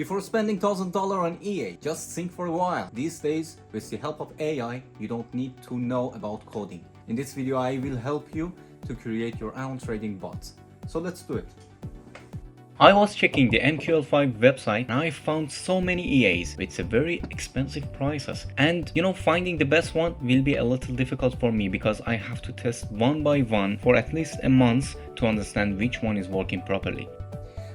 Before spending $1,000 on EA, just think for a while. These days, with the help of AI, you don't need to know about coding. In this video, I will help you to create your own trading bots. So let's do it. I was checking the MQL5 website and I found so many EAs with very expensive prices. And finding the best one will be a little difficult for me because I have to test one by one for at least a month to understand which one is working properly.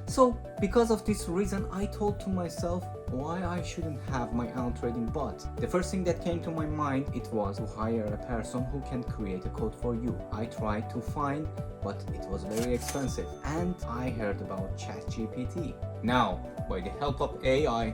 So because of this reason, I told to myself why I shouldn't have my own trading bot. The first thing that came to my mind, it was to hire a person who can create a code for you. I tried to find, but it was very expensive, and I heard about ChatGPT. Now, by the help of AI,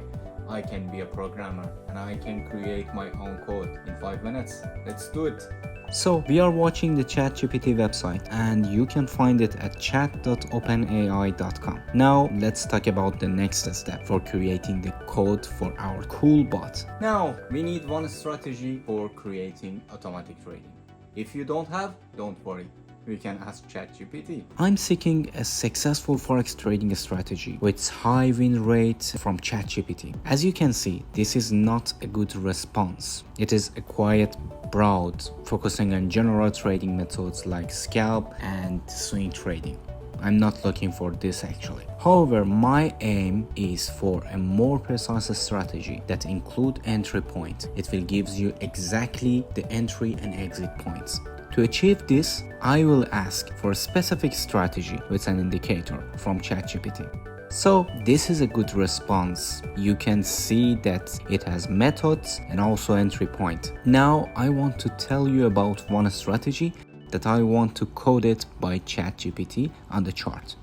I can be a programmer and I can create my own code in 5 minutes. Let's do it. So we are watching the ChatGPT website and you can find it at chat.openai.com. Now let's talk about the next step for creating the code for our cool bot. Now we need one strategy for creating automatic trading. If you don't have, don't worry. We can ask ChatGPT. I'm seeking a successful forex trading strategy with high win rate from ChatGPT. As you can see, this is not a good response. It is a quiet, broad, focusing on general trading methods like scalp and swing trading. I'm not looking for this actually. However, my aim is for a more precise strategy that include entry point. It will give you exactly the entry and exit points. To achieve this, I will ask for a specific strategy with an indicator from ChatGPT. So this is a good response. You can see that it has methods and also entry point. Now I want to tell you about one strategy that I want to code it by ChatGPT on the chart.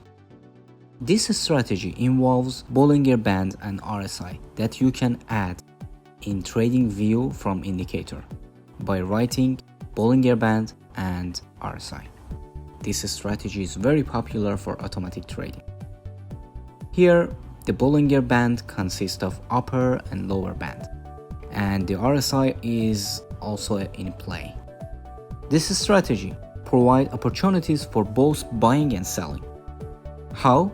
This strategy involves Bollinger Band and RSI that you can add in trading view from indicator by writing Bollinger Band and RSI. This strategy is very popular for automatic trading. Here, the Bollinger Band consists of upper and lower band, and the RSI is also in play. This strategy provides opportunities for both buying and selling. How?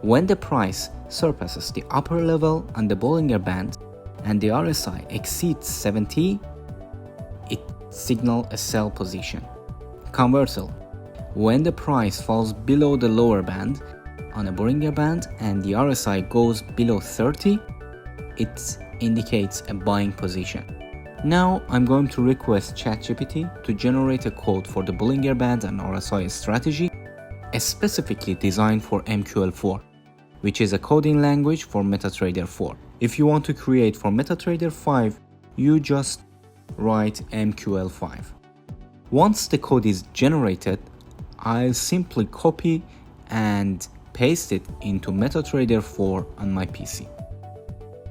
When the price surpasses the upper level on the Bollinger Band and the RSI exceeds 70, it signals a sell position. Conversely, when the price falls below the lower band on a Bollinger Band and the RSI goes below 30, it indicates a buying position. Now I'm going to request ChatGPT to generate a code for the Bollinger Band and RSI strategy, specifically designed for MQL4, which is a coding language for MetaTrader 4. If you want to create for MetaTrader 5, you just write MQL5. Once the code is generated, I'll simply copy and paste it into MetaTrader 4 on my PC.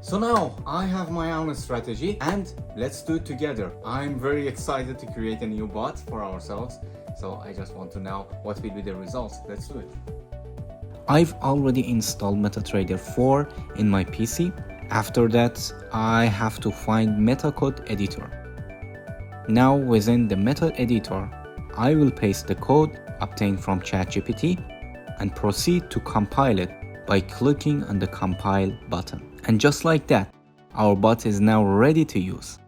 So now I have my own strategy and let's do it together. I'm very excited to create a new bot for ourselves. So I just want to know what will be the results. Let's do it. I've already installed MetaTrader 4 in my PC. After that, I have to find MetaCode editor. Now within the method editor, I will paste the code obtained from ChatGPT and proceed to compile it by clicking on the compile button. And just like that, our bot is now ready to use.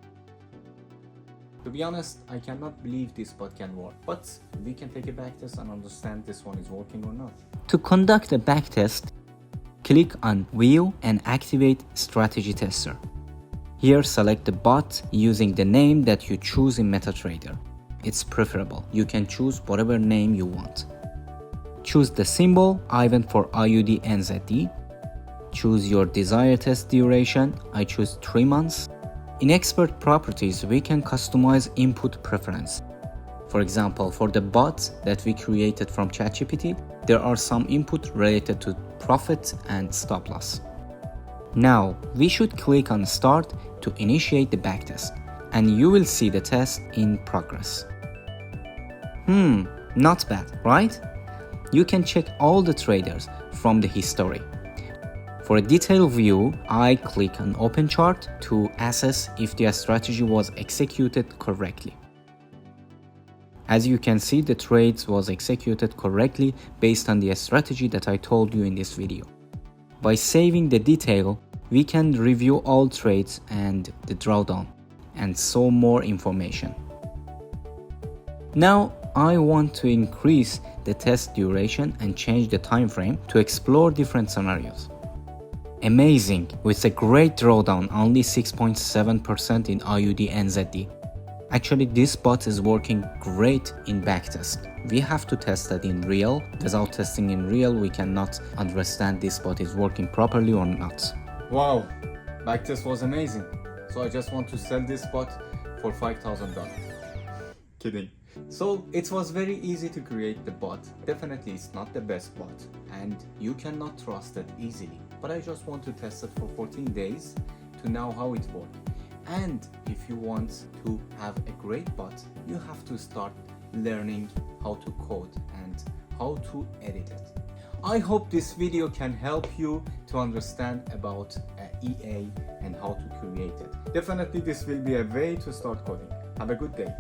To be honest, I cannot believe this bot can work, but we can take a backtest and understand this one is working or not. To conduct a backtest, click on View and activate Strategy Tester. Here select the bot using the name that you choose in MetaTrader. It's preferable. You can choose whatever name you want. Choose the symbol. I went for IUD NZD. Choose your desired test duration. I choose 3 months. In expert properties, we can customize input preference. For example, for the bot that we created from ChatGPT, there are some input related to profit and stop loss. Now, we should click on Start to initiate the backtest, and you will see the test in progress. Not bad, right? You can check all the traders from the history. For a detailed view, I click on Open Chart to assess if the strategy was executed correctly. As you can see, the trades was executed correctly based on the strategy that I told you in this video. By saving the detail, we can review all trades and the drawdown and so more information. Now I want to increase the test duration and change the time frame to explore different scenarios. Amazing! With a great drawdown, only 6.7% in IUD NZD. Actually, this bot is working great in backtest. We have to test that in real. Without testing in real, we cannot understand this bot is working properly or not. Wow, backtest was amazing. So I just want to sell this bot for $5,000. Kidding. So it was very easy to create the bot. Definitely it's not the best bot and you cannot trust it easily. But I just want to test it for 14 days to know how it works. And if you want to have a great bot, you have to start learning how to code and how to edit it. I hope this video can help you to understand about EA and how to create it. Definitely this will be a way to start coding. Have a good day.